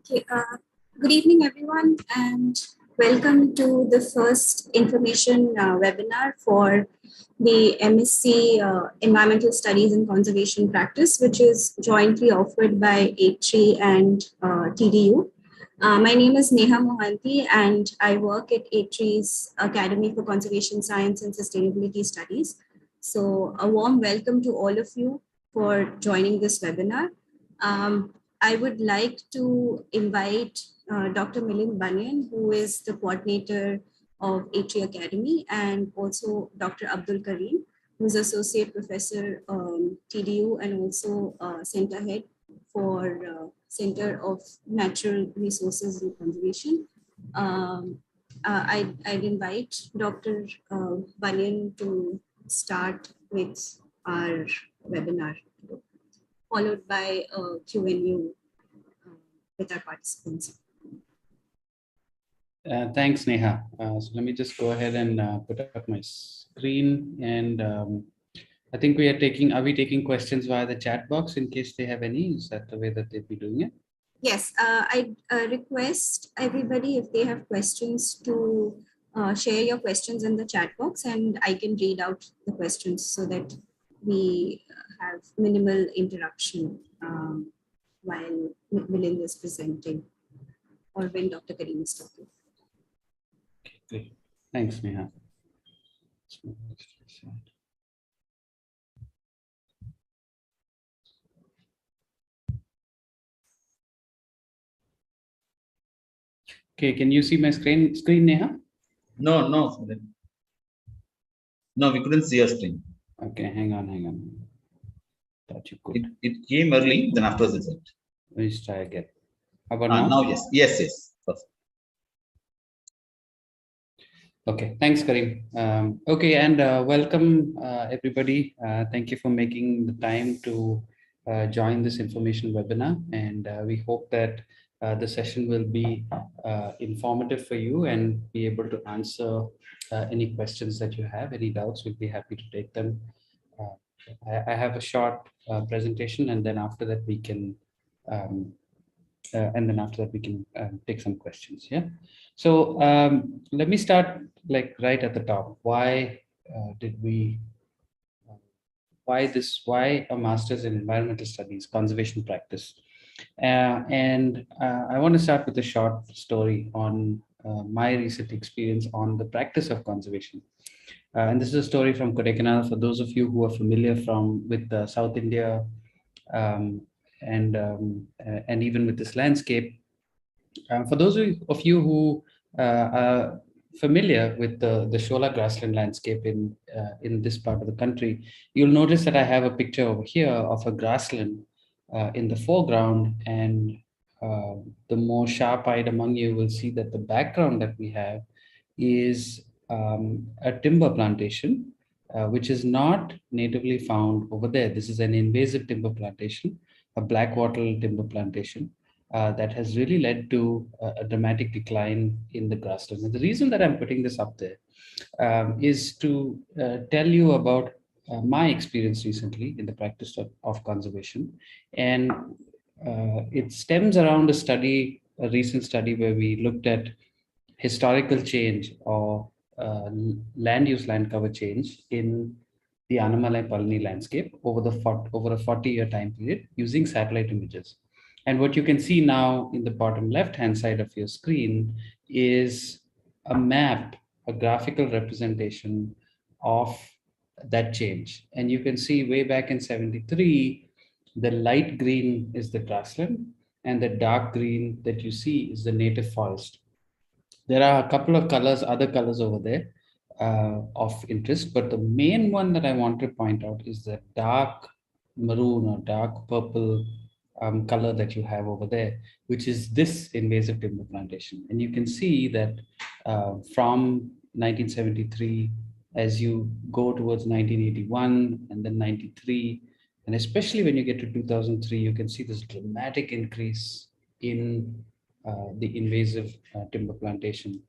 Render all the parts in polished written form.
Okay, good evening, everyone, and welcome to the first information webinar for the MSc Environmental Studies and Conservation Practice, which is jointly offered by A3 and TDU. My name is Neha Mohanty, and I work at A3's Academy for Conservation Science and Sustainability Studies. So, a warm welcome to all of you for joining this webinar. I would like to invite Dr. Milind Banyan, who is the coordinator of A3 Academy, and also Dr. Abdul Kareem, who is Associate Professor TDU and also Center Head for Center of Natural Resources and Conservation. I'd invite Dr. Banyan to start with our webinar, followed by a Q&A with our participants. Thanks, Neha. So let me just go ahead and put up my screen. And I think are we taking questions via the chat box in case they have any? Is that the way that they'd be doing it? Yes, I request everybody, if they have questions, to share your questions in the chat box, and I can read out the questions so that we have minimal interruption while Milind is presenting or when Dr. Kareem is talking. Okay, great. Thanks, Neha. Okay, can you see my screen, Neha? No, we couldn't see your screen. Okay, hang on. Thought you could. It came early, then afterwards it went. Let's try again. How about now? Now, yes. Perfect. Okay, thanks, Kareem. Okay, and welcome everybody. Thank you for making the time to join this information webinar, and we hope that the session will be informative for you and be able to answer any questions that you have, any doubts. We'll be happy to take them. I have a short presentation, and then after that we can take some questions. Yeah. So let me start like right at the top. Why why a master's in environmental studies, conservation practice? I want to start with a short story on my recent experience on the practice of conservation. And this is a story from Kodaikanal. For those of you who are familiar with South India and even with this landscape, for those of you who are familiar with the Shola grassland landscape in this part of the country, you'll notice that I have a picture over here of a grassland in the foreground, and the more sharp-eyed among you will see that the background that we have is a timber plantation, which is not natively found over there. This is an invasive timber plantation, a black wattle timber plantation. That has really led to a dramatic decline in the grassland. And the reason that I'm putting this up there is to tell you about my experience recently in the practice of conservation. And it stems around a recent study where we looked at historical change or land use land cover change in the Annamalai Palani landscape over a 40-year time period using satellite images. And what you can see now in the bottom left-hand side of your screen is a map, a graphical representation of that change. And you can see way back in 73, the light green is the grassland, and the dark green that you see is the native forest. There are a couple of other colors over there of interest, but the main one that I want to point out is the dark maroon or dark purple color that you have over there, which is this invasive timber plantation. And you can see that from 1973, as you go towards 1981 and then 93, and especially when you get to 2003, you can see this dramatic increase in the invasive timber plantation.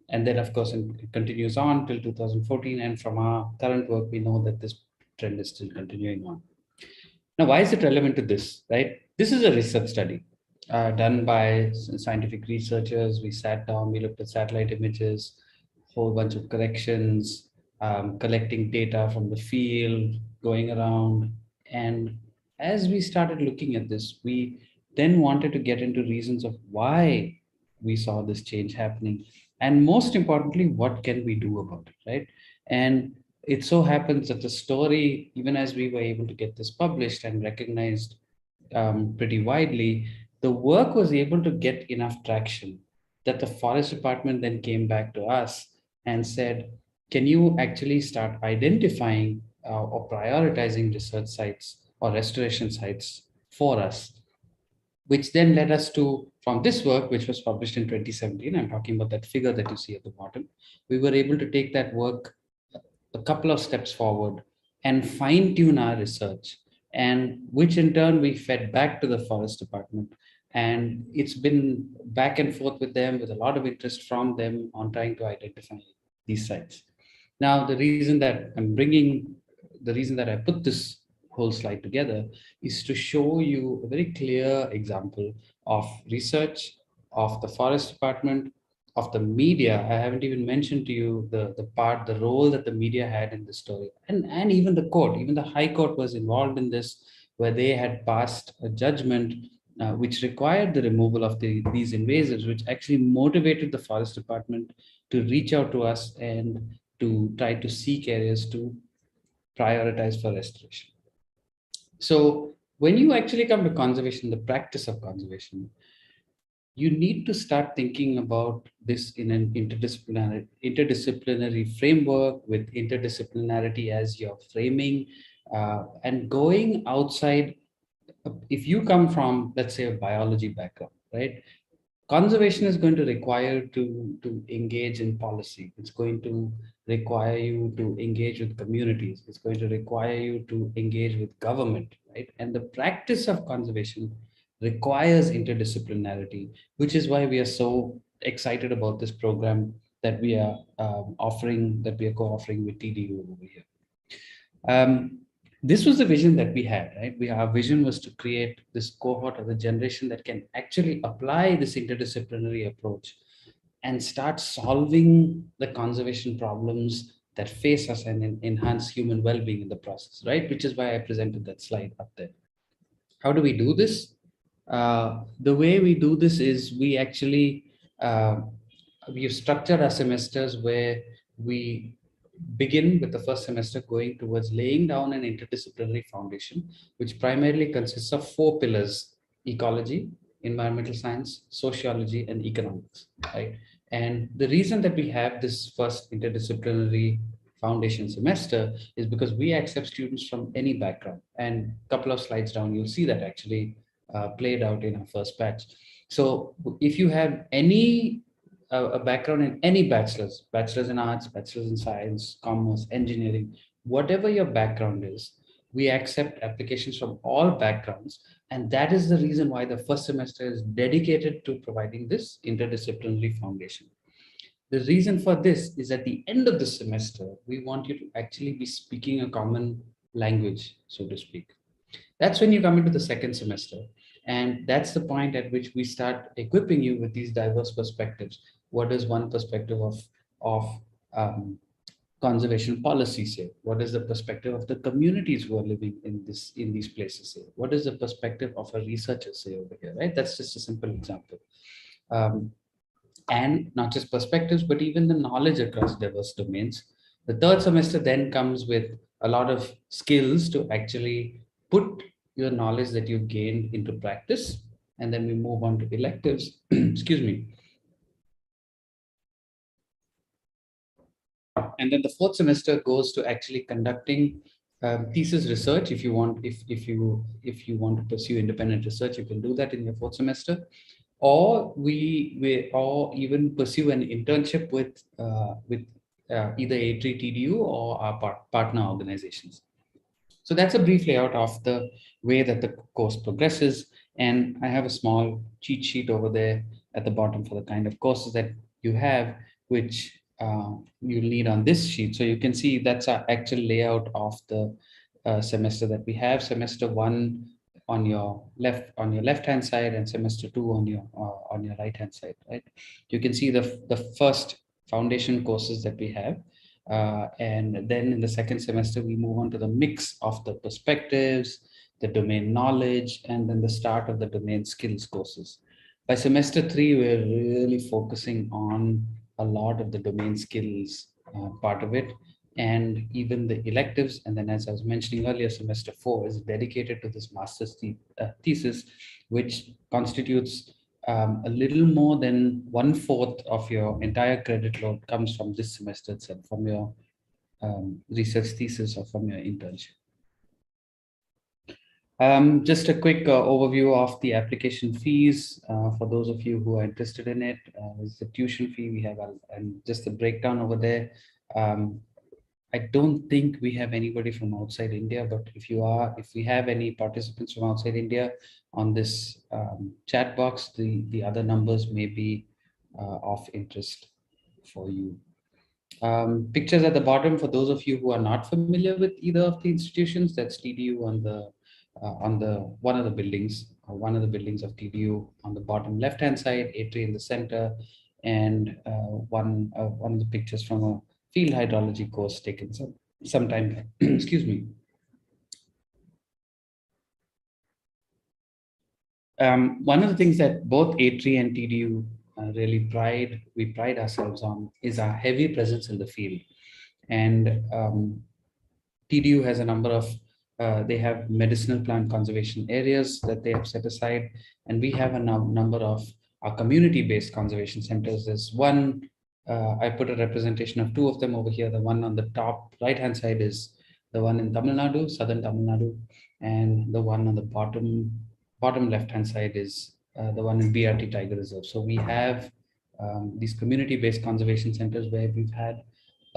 And then, of course, it continues on till 2014. And from our current work, we know that this trend is still continuing on. Now, why is it relevant to this, right? This is a research study. done by scientific researchers. We sat down, we looked at satellite images, whole bunch of corrections, collecting data from the field, going around. And as we started looking at this, we then wanted to get into reasons of why we saw this change happening. And most importantly, what can we do about it, right? And it so happens that the story, even as we were able to get this published and recognized pretty widely, the work was able to get enough traction that the forest department then came back to us and said, can you actually start identifying or prioritizing research sites or restoration sites for us? Which then led us to, from this work, which was published in 2017, I'm talking about that figure that you see at the bottom, we were able to take that work a couple of steps forward and fine tune our research, and which in turn we fed back to the forest department. And it's been back and forth with them, with a lot of interest from them on trying to identify these sites. Now, the reason that I put this whole slide together is to show you a very clear example of research, of the forest department, of the media. I haven't even mentioned to you the role that the media had in the story, and even the court, even the High Court was involved in this, where they had passed a judgment which required the removal of these invasives, which actually motivated the forest department to reach out to us and to try to seek areas to prioritize for restoration. So when you actually come to conservation, the practice of conservation, you need to start thinking about this in an interdisciplinary framework, with interdisciplinarity as your framing, and going outside. If you come from, let's say, a biology background, right? Conservation is going to require to engage in policy. It's going to require you to engage with communities. It's going to require you to engage with government, right? And the practice of conservation requires interdisciplinarity, which is why we are so excited about this program that we are offering, that we are co-offering with TDU over here. This was the vision that we had, right? Our vision was to create this cohort of the generation that can actually apply this interdisciplinary approach and start solving the conservation problems that face us and enhance human well-being in the process, right? Which is why I presented that slide up there. How do we do this? The way we do this is we actually, we've structured our semesters where we begin with the first semester going towards laying down an interdisciplinary foundation, which primarily consists of 4 pillars: ecology, environmental science, sociology, and economics, right? And the reason that we have this first interdisciplinary foundation semester is because we accept students from any background. And a couple of slides down, you'll see that actually played out in our first batch. So if you have any a background in any bachelor's in arts, bachelor's in science, commerce, engineering, whatever your background is, we accept applications from all backgrounds. And that is the reason why the first semester is dedicated to providing this interdisciplinary foundation. The reason for this is at the end of the semester, we want you to actually be speaking a common language, so to speak. That's when you come into the second semester. And that's the point at which we start equipping you with these diverse perspectives. What is one perspective of conservation policy say? What is the perspective of the communities who are living in these places say? What is the perspective of a researcher say over here, right? That's just a simple example. And not just perspectives, but even the knowledge across diverse domains. The third semester then comes with a lot of skills to actually put your knowledge that you've gained into practice. And then we move on to electives. Excuse me. And then the fourth semester goes to actually conducting thesis research. If you want to pursue independent research, you can do that in your fourth semester, or or even pursue an internship with either A3 TDU or our partner organizations. So that's a brief layout of the way that the course progresses. And I have a small cheat sheet over there at the bottom for the kind of courses that you have, which you'll need on this sheet. So you can see that's our actual layout of the semester that we have. Semester 1 on your left hand side and semester 2 on your right hand side, right? You can see the first foundation courses that we have, and then in the second semester we move on to the mix of the perspectives, the domain knowledge, and then the start of the domain skills courses. By semester 3 we're really focusing on a lot of the domain skills part of it, and even the electives. And then, as I was mentioning earlier, semester 4 is dedicated to this master's thesis, which constitutes a little more than 1/4 of your entire credit load comes from this semester itself, from your research thesis or from your internship. Just a quick overview of the application fees for those of you who are interested in it. Is the tuition fee we have, and just the breakdown over there. I don't think we have anybody from outside India, but if we have any participants from outside India on this chat box, the other numbers may be of interest for you. Pictures at the bottom for those of you who are not familiar with either of the institutions. That's TDU on the one of the buildings, one of the buildings of TDU on the bottom left hand side, A3 in the center, and one of the pictures from a field hydrology course taken some time back. Excuse me. One of the things that both A3 and TDU really pride ourselves on is our heavy presence in the field. And TDU has a number of they have medicinal plant conservation areas that they have set aside, and we have a number of our community-based conservation centers. There's one, I put a representation of two of them over here. The one on the top right-hand side is the one in Tamil Nadu, southern Tamil Nadu, and the one on the bottom left-hand side is the one in BRT Tiger Reserve. So we have these community-based conservation centers where we've had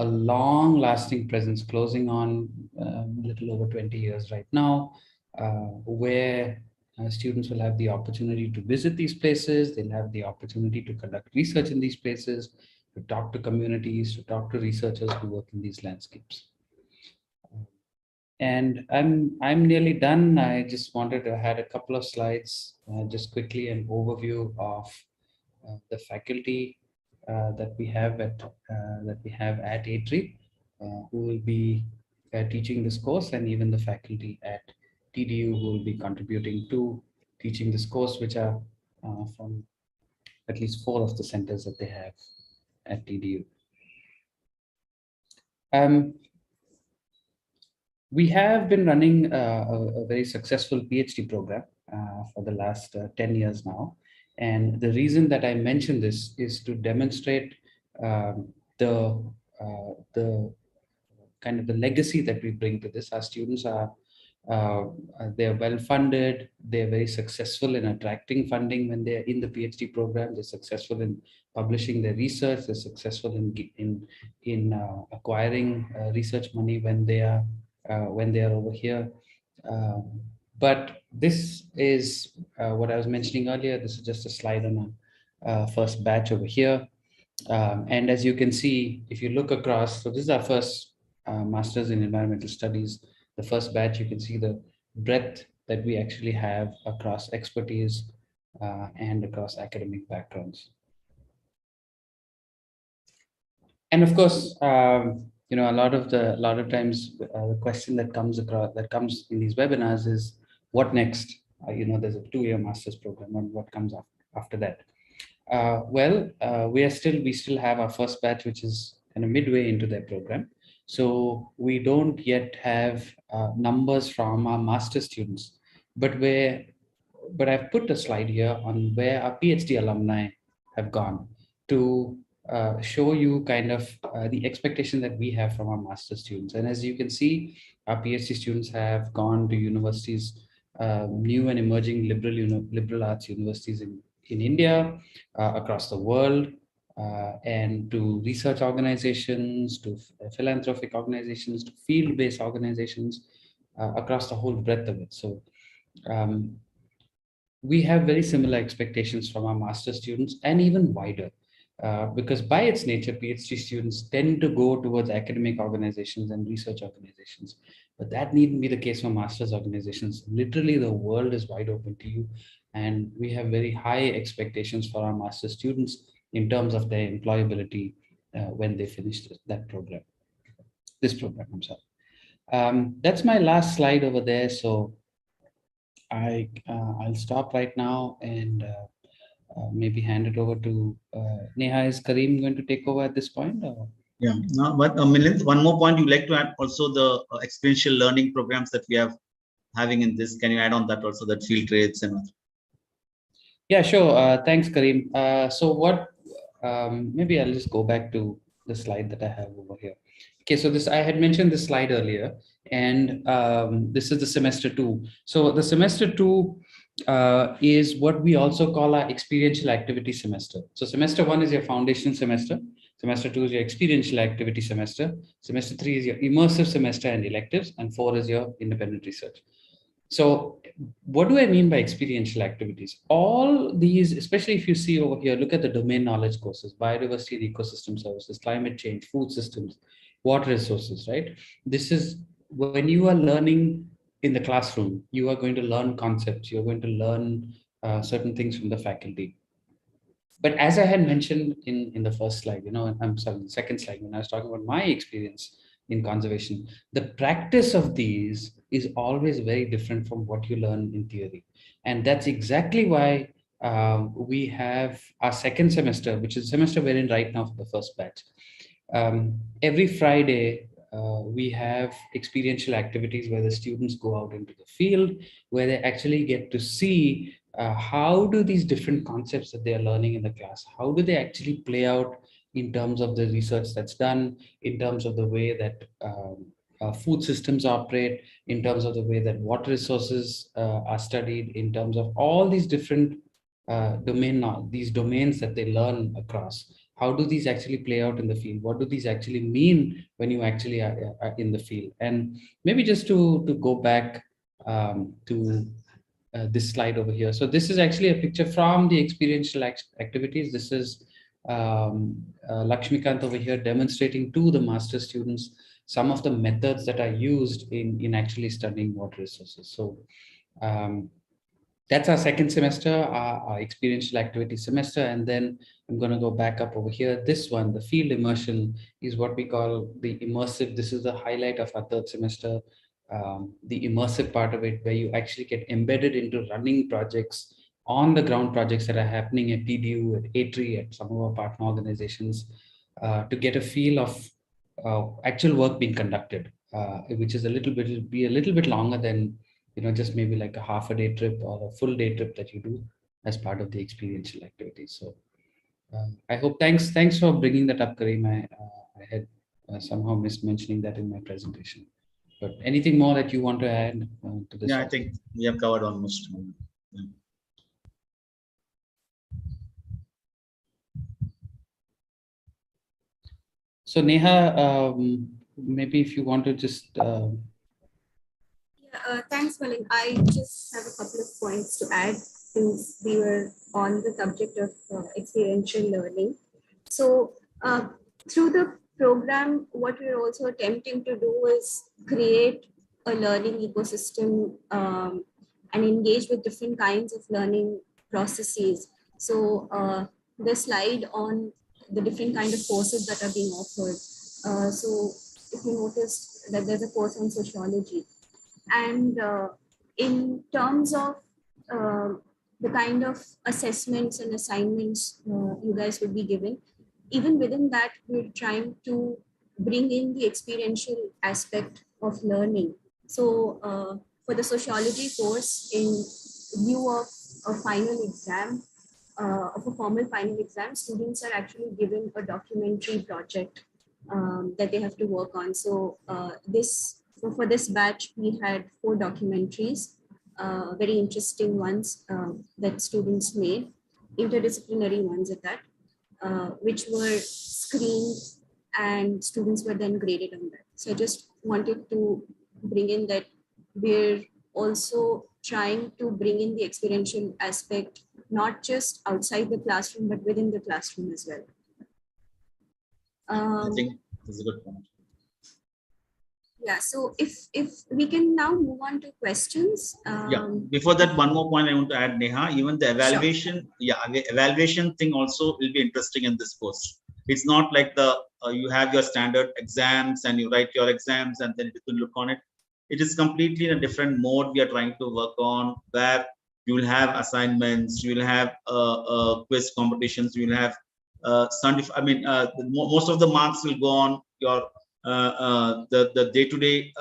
a long-lasting presence, closing on a little over 20 years right now, where students will have the opportunity to visit these places. They'll have the opportunity to conduct research in these places, to talk to communities, to talk to researchers who work in these landscapes. And I'm nearly done. I just wanted to add a couple of slides, just quickly an overview of the faculty that we have at A3, who will be teaching this course, and even the faculty at TDU who will be contributing to teaching this course, which are from at least 4 of the centers that they have at TDU. We have been running a very successful PhD program for the last 10 years now. And the reason that I mention this is to demonstrate the kind of the legacy that we bring to this. Our students are they're well funded. They're very successful in attracting funding when they're in the PhD program. They're successful in publishing their research. They're successful in acquiring research money when they are over here. But this is what I was mentioning earlier. This is just a slide on a first batch over here. And as you can see, if you look across, so this is our first Master's in Environmental Studies. The first batch, you can see the breadth that we actually have across expertise and across academic backgrounds. And of course, you know, a lot of times the question that comes in these webinars is, what next? You know, there's a 2-year master's program, and what comes after that? We still have our first batch, which is kind of midway into their program. So we don't yet have numbers from our master students, but I've put a slide here on where our PhD alumni have gone to show you kind of the expectation that we have from our master students. And as you can see, our PhD students have gone to universities, new and emerging liberal arts universities in India, across the world, and to research organizations, to philanthropic organizations, to field-based organizations, across the whole breadth of it. So we have very similar expectations from our master students, and even wider, because by its nature, PhD students tend to go towards academic organizations and research organizations. But that needn't be the case for master's organizations. Literally, the world is wide open to you. And we have very high expectations for our master's students in terms of their employability when they finish that program, this program, I'm sorry. That's my last slide over there. So I'll stop right now and maybe hand it over to Neha. Is Kareem going to take over at this point? Or? Yeah, no, but Milind, one more point you'd like to add also the experiential learning programs that we have having in this. Can you add on that also, that field trips and all? Yeah, sure. Thanks, Kareem. So what, maybe I'll just go back to the slide that I have over here. Okay, so this, I had mentioned this slide earlier, and this is the semester 2. So the semester 2 is what we also call our experiential activity semester. So semester 1 is your foundation semester. Semester 2 is your experiential activity semester. Semester 3 is your immersive semester and electives, and 4 is your independent research. So what do I mean by experiential activities? All these, especially if you see over here, look at the domain knowledge courses, biodiversity and ecosystem services, climate change, food systems, water resources, right? This is when you are learning in the classroom, you are going to learn concepts, you're going to learn certain things from the faculty. But as I had mentioned in the first slide, I'm sorry, the second slide, when I was talking about my experience in conservation, the practice of these is always very different from what you learn in theory. And that's exactly why we have our second semester, which is the semester we're in right now for the first batch. Every Friday, we have experiential activities where the students go out into the field, where they actually get to see how do these different concepts that they are learning in the class, how do they actually play out in terms of the research that's done, in terms of the way that food systems operate, in terms of the way that water resources are studied, in terms of all these different these domains that they learn across. How do these actually play out in the field? What do these actually mean when you actually are in the field? And maybe just to go back to this slide over here. So this is actually a picture from the experiential activities. This is Lakshmikant over here demonstrating to the master students some of the methods that are used in actually studying water resources. So that's our second semester, our experiential activity semester. And then I'm going to go back up over here. This one, the field immersion, is what we call the immersive. This is the highlight of our third semester. The immersive part of it, where you actually get embedded into running projects, on the ground projects that are happening at TDU, at ATRI, at some of our partner organizations, to get a feel of actual work being conducted, which is a little bit longer than just maybe like a half a day trip or a full day trip that you do as part of the experiential activities. So I hope, thanks for bringing that up, Kareem. I had somehow missed mentioning that in my presentation. But anything more that you want to add to this? Yeah, I think we have covered almost. Yeah. So Neha, maybe if you want to just thanks, Malin. I just have a couple of points to add since we were on the subject of experiential learning. So through the program, what we're also attempting to do is create a learning ecosystem and engage with different kinds of learning processes. So the slide on the different kind of courses that are being offered. So if you notice that there's a course on sociology, and in terms of the kind of assessments and assignments you guys would be given, even within that, we're trying to bring in the experiential aspect of learning. So for the sociology course, in view of a final exam, of a formal final exam, students are actually given a documentary project that they have to work on. So for this batch, we had 4 documentaries, very interesting ones that students made, interdisciplinary ones at that, which were screened and students were then graded on that. So I just wanted to bring in that we're also trying to bring in the experiential aspect, not just outside the classroom, but within the classroom as well. I think this is a good point. Yeah, so if we can now move on to questions. Yeah. Before that, one more point I want to add, Neha. Even the evaluation, evaluation thing also will be interesting in this course. It's not like the you have your standard exams and you write your exams and then you can look on it. It is completely in a different mode we are trying to work on, where you will have assignments, you will have quiz competitions, you will have most of the marks will go on your the day-to-day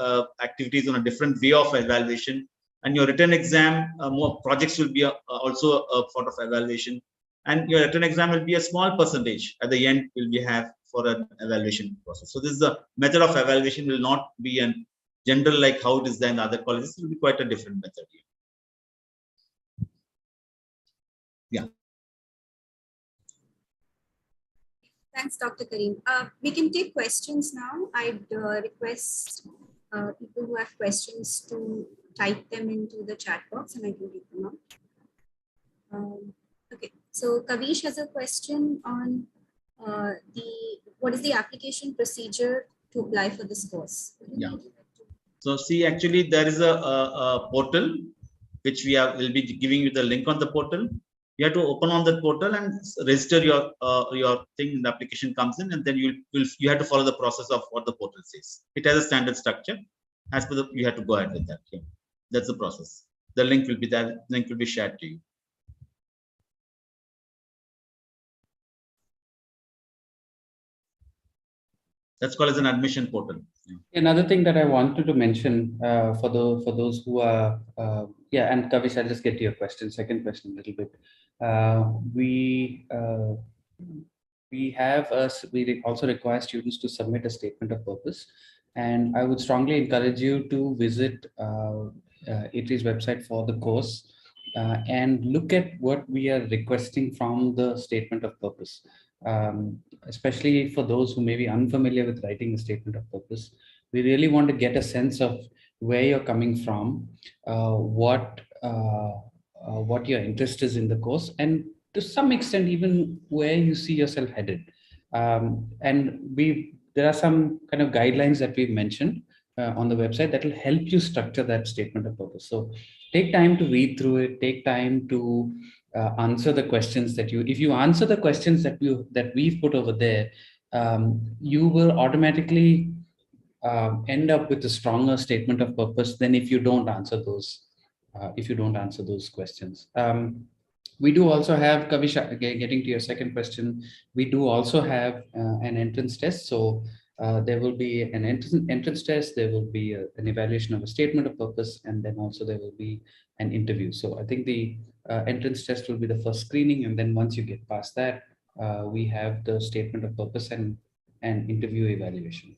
activities on a different way of evaluation, and your written exam, more projects will be also a sort of evaluation, and your written exam will be a small percentage at the end will be have for an evaluation process. So this is the method of evaluation will not be an general like how it is done in other colleges. It will be quite a different method here. Yeah. Thanks, Dr. Karim. We can take questions now. I'd request people who have questions to type them into the chat box and I can read them out. Okay, so Kavish has a question on what is the application procedure to apply for this course? Yeah. So see, actually there is a portal which will be giving you the link on the portal. You have to open on the portal and register your thing. The application comes in, and then you have to follow the process of what the portal says. It has a standard structure. As per you have to go ahead with that. Yeah. That's the process. The link will be there. The link will be shared to you. That's called as an admission portal. Yeah. Another thing that I wanted to mention for those who are and Kavish, I'll just get to your question. Second question a little bit. We also require students to submit a statement of purpose, and I would strongly encourage you to visit ITRI's website for the course and look at what we are requesting from the statement of purpose. Especially for those who may be unfamiliar with writing a statement of purpose, we really want to get a sense of where you're coming from, what your interest is in the course, and to some extent even where you see yourself headed. And there are some kind of guidelines that we've mentioned on the website that will help you structure that statement of purpose. So take time to read through it, take time to answer the questions if you answer the questions that we've put over there, you will automatically end up with a stronger statement of purpose than if you don't answer those questions. We do also have, Kavish, getting to your second question, we do also have an entrance test. So there will be an entrance test, there will be an evaluation of a statement of purpose, and then also there will be an interview. So I think the entrance test will be the first screening, and then once you get past that, we have the statement of purpose and interview evaluation.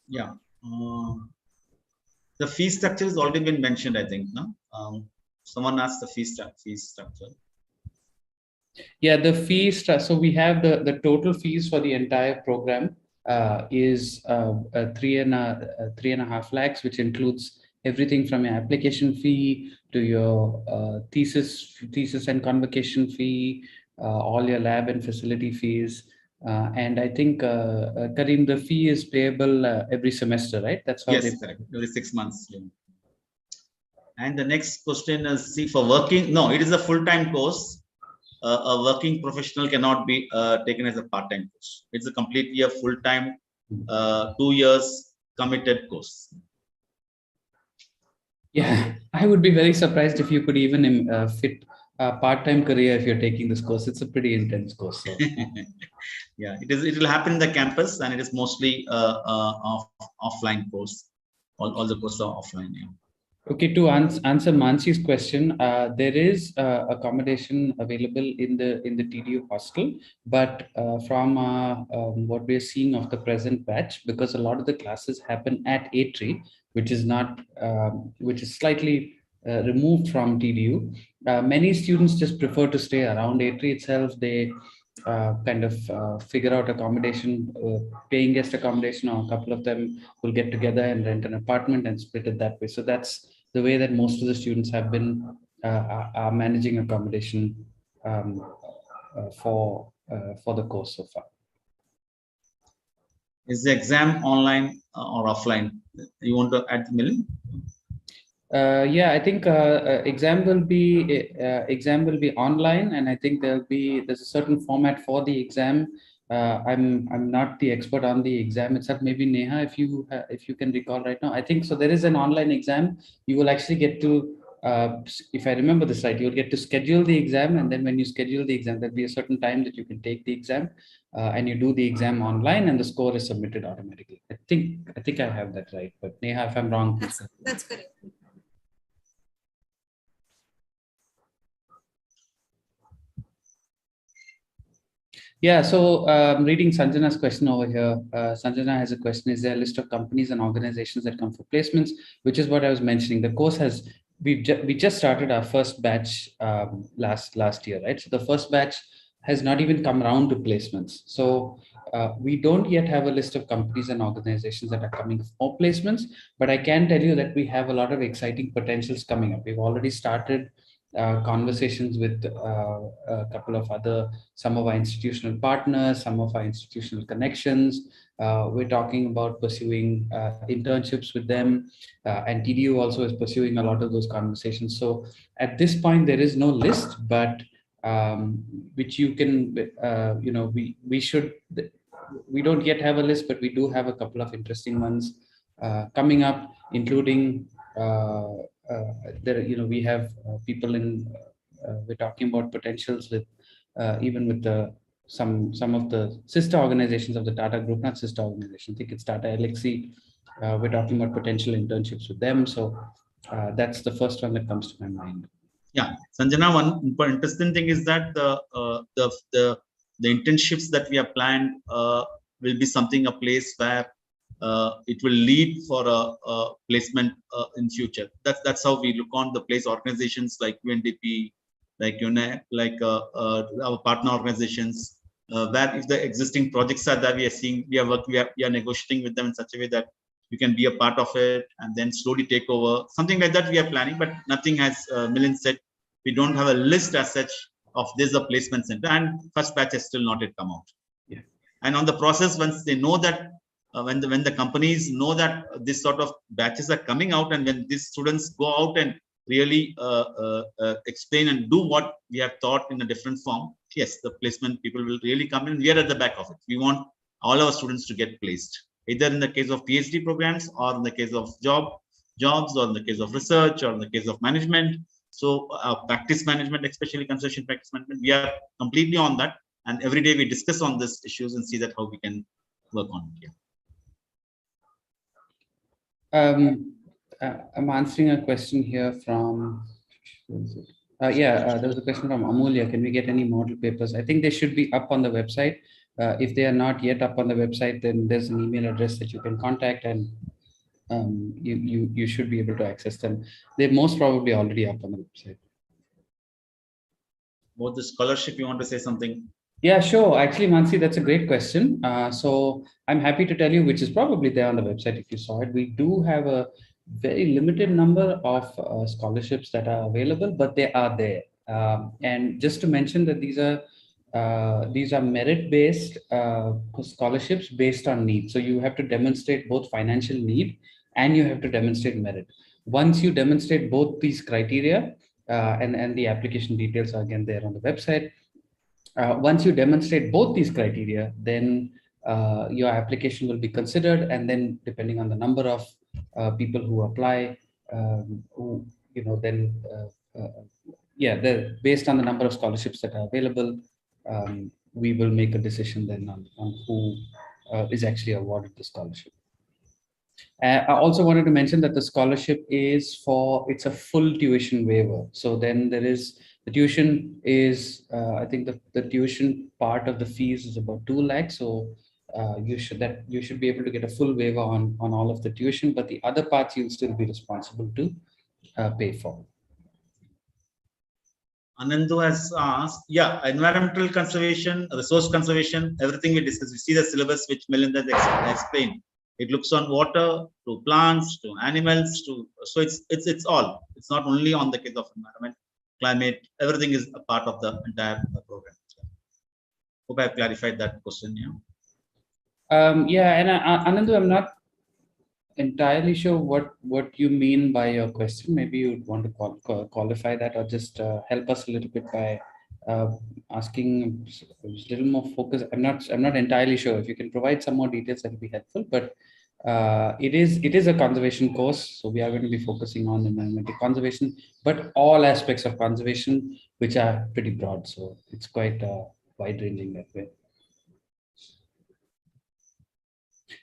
Yeah. The fee structure has already been mentioned, I think. No, someone asked the fee structure. Yeah, the fees. So we have the total fees for the entire program is 3.5 lakhs, which includes everything from your application fee to your thesis and convocation fee, all your lab and facility fees. And I think, Karim, the fee is payable every semester, right? That's how. Yes, correct. Every 6 months. Yeah. And the next question is, see, for working, no, it is a full-time course. A working professional cannot be taken as a part-time course. It's a completely a full-time, 2 years committed course. Yeah, I would be very surprised if you could even fit a part-time career if you're taking this course. It's a pretty intense course. So. Yeah, it will happen in the campus, and it is mostly offline course. All the courses are offline. Yeah. Okay, to answer Mansi's question, there is accommodation available in the TDU hostel, but from what we are seeing of the present batch, because a lot of the classes happen at A3, which is slightly removed from TDU. Many students just prefer to stay around A3 itself. They figure out accommodation, paying guest accommodation, or a couple of them will get together and rent an apartment and split it that way. So that's the way that most of the students have been are managing accommodation for the course so far. Is the exam online or offline? You want to add, Milind? Yeah, I think exam will be online, and I think there's a certain format for the exam. I'm not the expert on the exam itself. Maybe Neha, if you can recall right now, I think so. There is an online exam. You will actually get to, if I remember this right, you'll get to schedule the exam, and then when you schedule the exam, there'll be a certain time that you can take the exam, and you do the exam online, and the score is submitted automatically. I think I have that right, but Neha, if I'm wrong, please correct me. That's correct. Yeah, so reading Sanjana's question over here. Sanjana has a question: is there a list of companies and organizations that come for placements? Which is what I was mentioning. The course has we just started our first batch last year, right? So the first batch has not even come around to placements. So we don't yet have a list of companies and organizations that are coming for placements. But I can tell you that we have a lot of exciting potentials coming up. We've already started conversations with a couple of some of our institutional partners, some of our institutional connections. We're talking about pursuing internships with them, and TDU also is pursuing a lot of those conversations. So at this point, there is no list, but which you can, we don't yet have a list, but we do have a couple of interesting ones coming up, including we have people in. We're talking about potentials with even with the some of the sister organizations of the Tata Group, not sister organization. I think it's Tata Elixir. We're talking about potential internships with them. So that's the first one that comes to my mind. Yeah, Sanjana, one interesting thing is that the internships that we have planned will be something, a place where it will lead for a placement in future. That's how we look on the place. Organizations like UNDP, like our partner organizations, where if the existing projects are that we are seeing, we are negotiating with them in such a way that you can be a part of it and then slowly take over. Something like that we are planning, but nothing, as Milind said, we don't have a list as such of this a placement center, and first batch has still not yet come out. Yeah. And on the process, once they know that, when the companies know that this sort of batches are coming out, and when these students go out and really explain and do what we have taught in a different form, yes, the placement people will really come in. We are at the back of it. We want all our students to get placed, either in the case of PhD programs, or in the case of jobs, or in the case of research, or in the case of management. So practice management, especially construction practice management, we are completely on that. And every day we discuss on these issues and see that how we can work on it. Yeah. I'm answering a question here from. There was a question from Amulya. Can we get any model papers? I think they should be up on the website. If they are not yet up on the website, then there's an email address that you can contact, and you should be able to access them. They're most probably already up on the website. About the scholarship, you want to say something? Yeah, sure. Actually, Mansi, that's a great question. So I'm happy to tell you, which is probably there on the website if you saw it. We do have a very limited number of scholarships that are available, but they are there. And just to mention that these are merit-based scholarships based on need. So you have to demonstrate both financial need and you have to demonstrate merit. Once you demonstrate both these criteria, and the application details are again there on the website. Once you demonstrate both these criteria, then your application will be considered, and then depending on the number of people who apply, based on the number of scholarships that are available, we will make a decision then on who is actually awarded the scholarship. I also wanted to mention that the scholarship it's a full tuition waiver. So then there is the tuition is, I think the tuition part of the fees is about 2 lakhs. So you should be able to get a full waiver on all of the tuition, but the other parts you'll still be responsible to pay for. Anandu has asked, yeah, environmental conservation, resource conservation, everything we discussed. We see the syllabus which Melinda explained. It looks on water, to plants, to animals, so it's all. It's not only on the case of environment, climate. Everything is a part of the entire program. Hope I have clarified that question. Yeah. Yeah, and Anandu, I'm not entirely sure what you mean by your question. Maybe you'd want to qualify that, or just help us a little bit by uh, asking a little more focus. I'm not entirely sure. If you can provide some more details, that would be helpful. But it is a conservation course, so we are going to be focusing on environmental conservation, but all aspects of conservation, which are pretty broad. So it's quite wide ranging that way.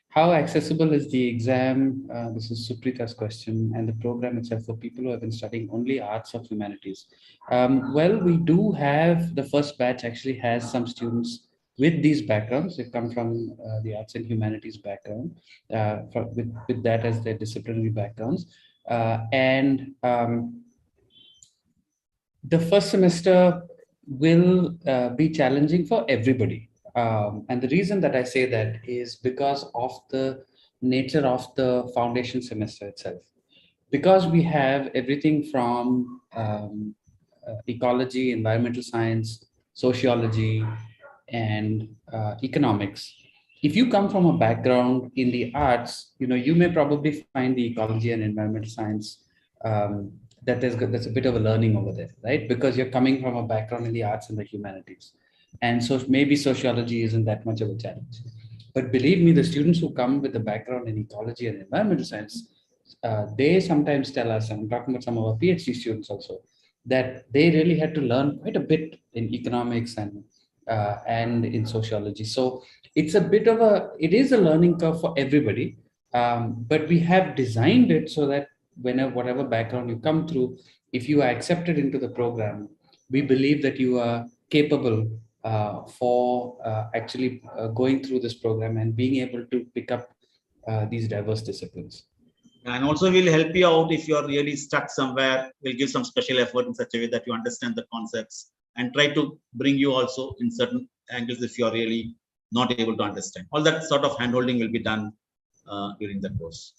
How accessible is the exam? This is Suprita's question, and the program itself for people who have been studying only arts or humanities. Well, we do have the first batch actually has some students with these backgrounds. They come from the arts and humanities background, with that as their disciplinary backgrounds. And the first semester will be challenging for everybody. And the reason that I say that is because of the nature of the foundation semester itself. Because we have everything from ecology, environmental science, sociology, and economics. If you come from a background in the arts, you may probably find the ecology and environmental science that's a bit of a learning over there, right? Because you're coming from a background in the arts and the humanities, and so maybe sociology isn't that much of a challenge. But believe me, the students who come with a background in ecology and environmental science, they sometimes tell us, and I'm talking about some of our PhD students also, that they really had to learn quite a bit in economics and in sociology. So it is a learning curve for everybody, but we have designed it so that whatever background you come through, if you are accepted into the program, we believe that you are capable for actually going through this program and being able to pick up these diverse disciplines. And also we'll help you out if you're really stuck somewhere. We'll give some special effort in such a way that you understand the concepts and try to bring you also in certain angles if you're really not able to understand. All that sort of handholding will be done during the course.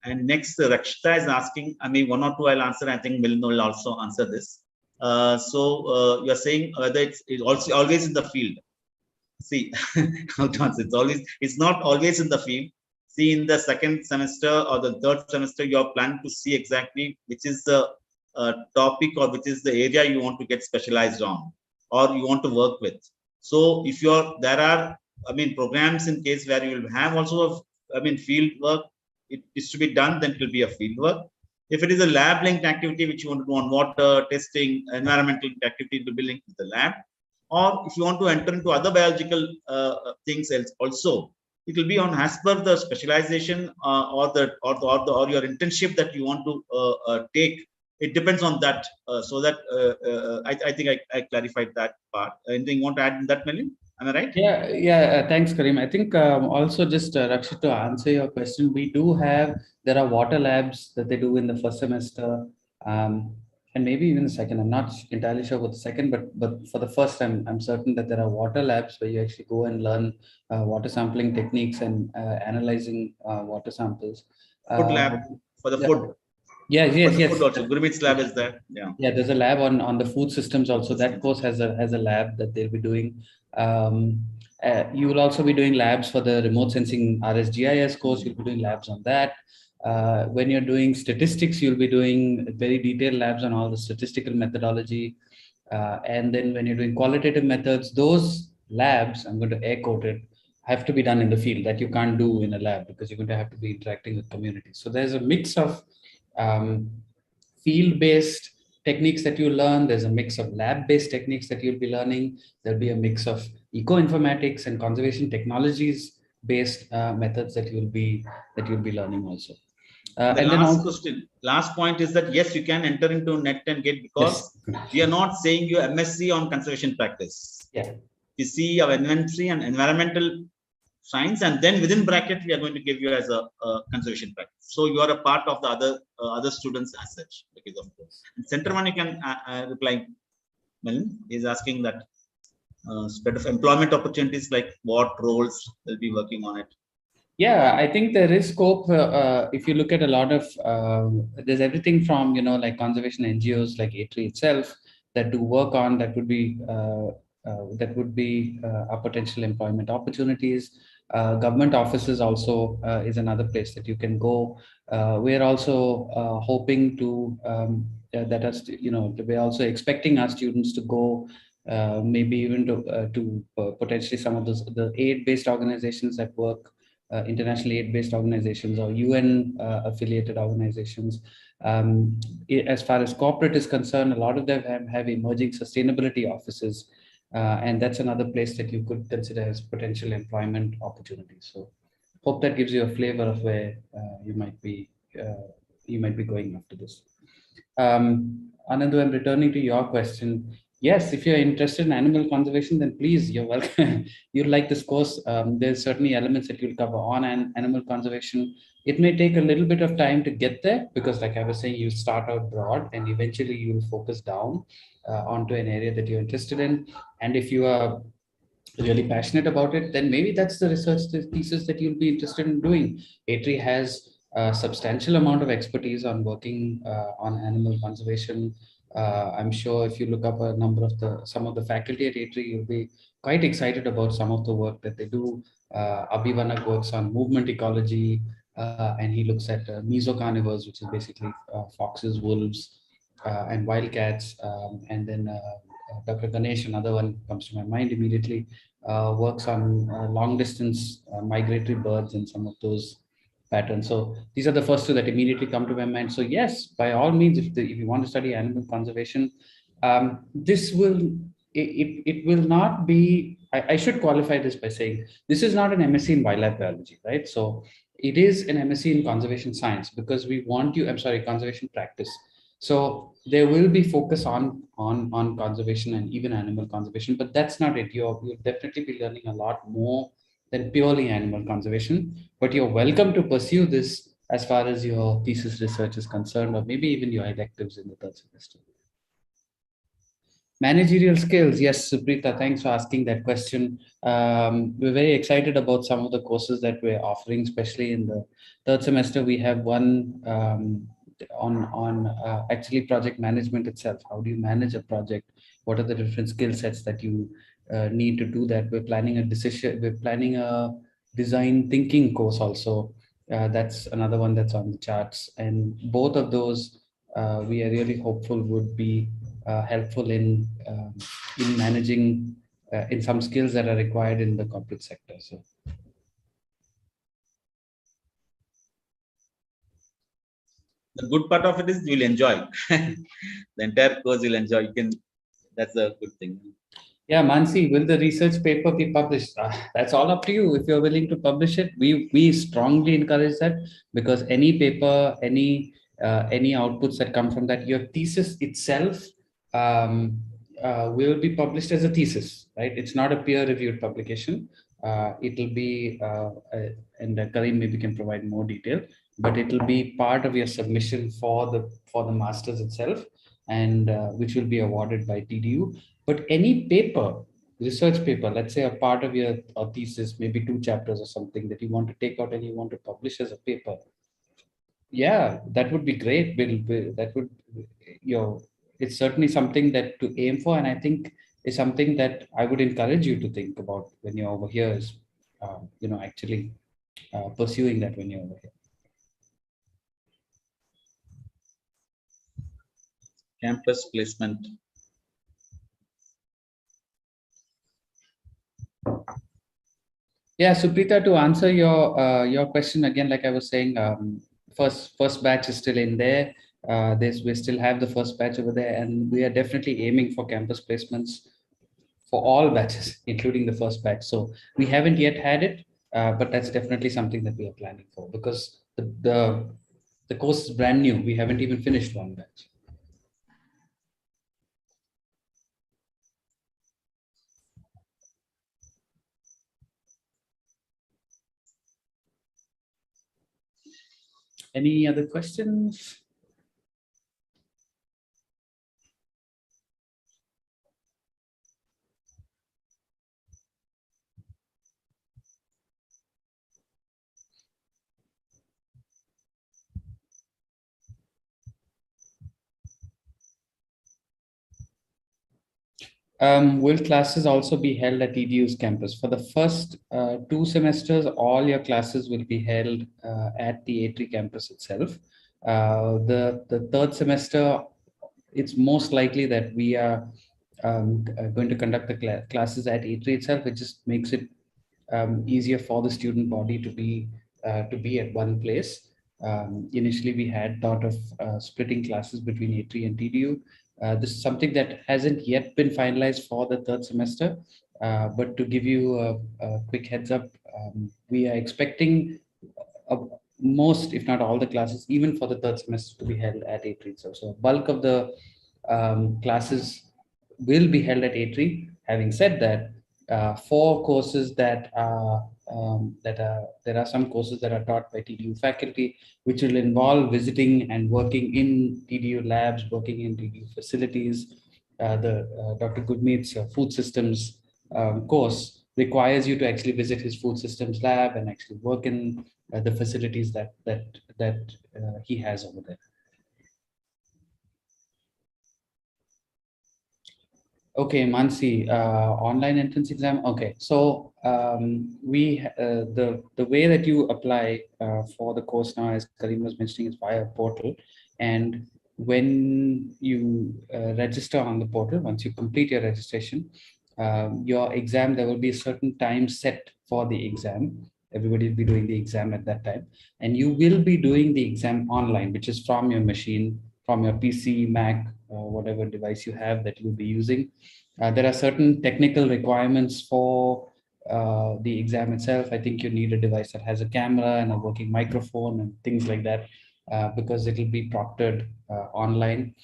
And next, Rakshita is asking, I mean, one or two I'll answer. I think Milind will also answer this. You're saying whether it's also always in the field. See, it's not always in the field. See, in the second semester or the third semester, you're planning to see exactly which is the topic or which is the area you want to get specialized on or you want to work with. So if there are, programs in case where you will have also, field work, it is to be done, then it will be a field work. If it is a lab linked activity, which you want to do on water, testing, environmental activity, it will be linked with the lab. Or if you want to enter into other biological things else also, it will be on as per the specialization or your internship that you want to take. It depends on that. So that I think I clarified that part. Anything you want to add in that, Melin? Am I right? Yeah. Thanks, Karim. I think also just Rakshit, to answer your question, there are water labs that they do in the first semester, and maybe even the second. I'm not entirely sure about the second, but for the first time, I'm certain that there are water labs where you actually go and learn water sampling techniques and analyzing water samples. Food lab for the Yeah. food. Yes. Food also. Gurmit's lab is there. Yeah, there's a lab on the food systems also. That course has a lab that they'll be doing. You will also be doing labs for the remote sensing RSGIS course. You'll be doing labs on that. When you're doing statistics, you'll be doing very detailed labs on all the statistical methodology. And then when you're doing qualitative methods, those labs, I'm going to air quote it, have to be done in the field that you can't do in a lab because you're going to have to be interacting with communities. So there's a mix of field-based techniques that you learn. There's a mix of lab-based techniques that you'll be learning. There'll be a mix of eco-informatics and conservation technologies-based methods that you'll be learning also. Last point is that yes, you can enter into NET and GATE because we are not saying you MSc on conservation practice. Yeah. You see our inventory and environmental science, and then within bracket we are going to give you as a conservation practice. So you are a part of the other students as such because of this. And center one, you can reply. Melin is asking that spread of employment opportunities, like what roles will be working on it. Yeah, I think there is scope. If you look at a lot of, there's everything from, like conservation NGOs like A3 itself that do work on that would be that would be a potential employment opportunities. Government offices also is another place that you can go. We're also hoping to that us, we're also expecting our students to go maybe even to potentially some of those the aid-based organizations that work, international aid-based organizations or UN affiliated organizations. As far as corporate is concerned, a lot of them have emerging sustainability offices, and that's another place that you could consider as potential employment opportunities. So, hope that gives you a flavor of where you might be going after this. Anandu, I'm returning to your question. Yes, if you're interested in animal conservation, then please, you're welcome. You'll like this course. There's certainly elements that you'll cover on animal conservation. It may take a little bit of time to get there because, like I was saying, you start out broad and eventually you'll focus down onto an area that you're interested in. And if you are really passionate about it, then maybe that's the research thesis that you'll be interested in doing. ATRI has a substantial amount of expertise on working on animal conservation. I'm sure if you look up a number of some of the faculty at ATRI, you'll be quite excited about some of the work that they do. Abhivanak works on movement ecology, and he looks at mesocarnivores, which is basically foxes, wolves, and wildcats, and then Dr. Ganesh, another one comes to my mind immediately, works on long distance migratory birds and some of those patterns. So these are the first two that immediately come to my mind. So yes, by all means, if you want to study animal conservation, this will, it will not be, I should qualify this by saying, this is not an MSc in wildlife biology, right? So it is an MSc in conservation science because we want you, I'm sorry, conservation practice. So there will be focus on conservation and even animal conservation, but that's not it. You'll definitely be learning a lot more than purely animal conservation. But you're welcome to pursue this as far as your thesis research is concerned, or maybe even your electives in the third semester. Managerial skills, yes, Suprita, thanks for asking that question. We're very excited about some of the courses that we're offering, especially in the third semester. We have one on actually project management itself. How do you manage a project? What are the different skill sets that you need to do that? We're planning a design thinking course also. That's another one that's on the charts, and both of those we are really hopeful would be helpful in managing in some skills that are required in the corporate sector. So the good part of it is you'll enjoy the entire course. You'll enjoy. You can. That's a good thing. yeah, Mansi, will the research paper be published? That's all up to you. If you're willing to publish it, we strongly encourage that, because any paper, any outputs that come from that, your thesis itself will be published as a thesis, right? It's not a peer-reviewed publication. It'll be, and Karim maybe can provide more detail, but it'll be part of your submission for the masters itself, and which will be awarded by TDU. But any paper, research paper, let's say a part of your thesis, maybe 2 chapters or something that you want to take out and you want to publish as a paper, yeah, that would be great. That would, it's certainly something that to aim for, and I think is something that I would encourage you to think about when you're over here. Is actually pursuing that when you're over here. Campus placement. Yeah, Suprita, to answer your question again, like I was saying, first batch is still in there. We still have the first batch over there, and we are definitely aiming for campus placements for all batches, including the first batch. So we haven't yet had it, but that's definitely something that we are planning for, because the course is brand new. We haven't even finished one batch. Any other questions? Will classes also be held at EDU's campus? For the first 2 semesters, all your classes will be held at the A3 campus itself. The third semester, it's most likely that we are going to conduct the classes at A3 itself. It just makes it easier for the student body to be at one place. Initially, we had thought of splitting classes between A3 and TDU. This is something that hasn't yet been finalized for the third semester. But to give you a quick heads up, we are expecting uh, most, if not all, the classes, even for the third semester, to be held at A3. So bulk of the classes will be held at A3. Having said that, for courses there are some courses that are taught by TDU faculty, which will involve visiting and working in TDU labs, working in TDU facilities. The Dr. Gurmeet's food systems course requires you to actually visit his food systems lab and actually work in the facilities that he has over there. Okay, Mansi, online entrance exam. Okay, so the way that you apply for the course now, as Karim was mentioning, is via portal. And when you register on the portal, once you complete your registration, your exam, there will be a certain time set for the exam. Everybody will be doing the exam at that time, and you will be doing the exam online, which is from your machine, from your PC, Mac, whatever device you have that you'll be using. There are certain technical requirements for the exam itself. I think you need a device that has a camera and a working microphone and things like that, because it will be proctored online.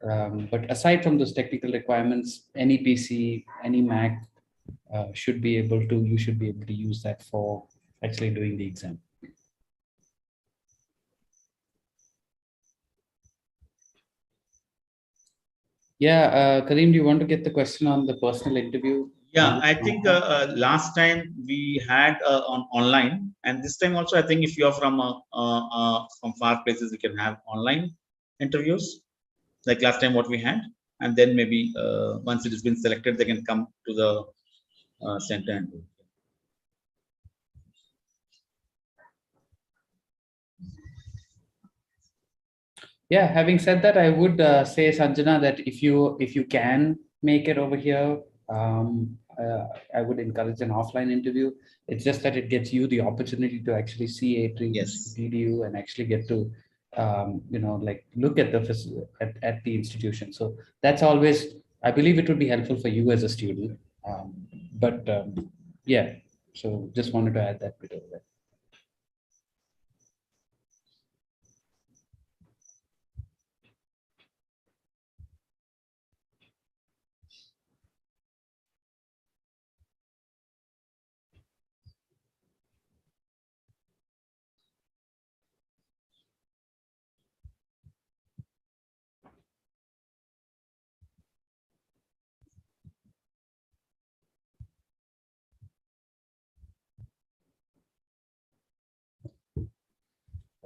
But aside from those technical requirements, any PC, any Mac you should be able to use that for actually doing the exam. Yeah, Kareem, do you want to get the question on the personal interview? Yeah, I think last time we had on online, and this time also I think if you are from far places, we can have online interviews like last time what we had, and then maybe once it has been selected, they can come to the center and do. Yeah, having said that, I would say, Sanjana, that if you can make it over here, I would encourage an offline interview. It's just that it gets you the opportunity to actually see A3, Yes. DDU, and actually get to like look at at the institution. So that's always, I believe it would be helpful for you as a student. But yeah, so just wanted to add that bit over there.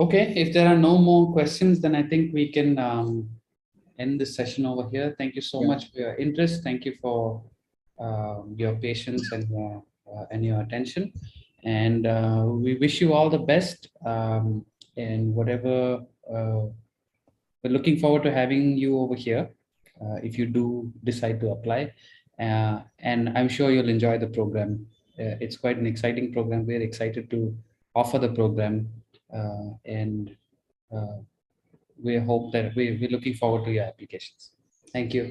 Okay, if there are no more questions, then I think we can end this session over here. Thank you so much for your interest. Thank you for your patience and your attention. And we wish you all the best in whatever. We're looking forward to having you over here if you do decide to apply. And I'm sure you'll enjoy the program. It's quite an exciting program. We're excited to offer the program, and we hope that we're looking forward to your applications. Thank you.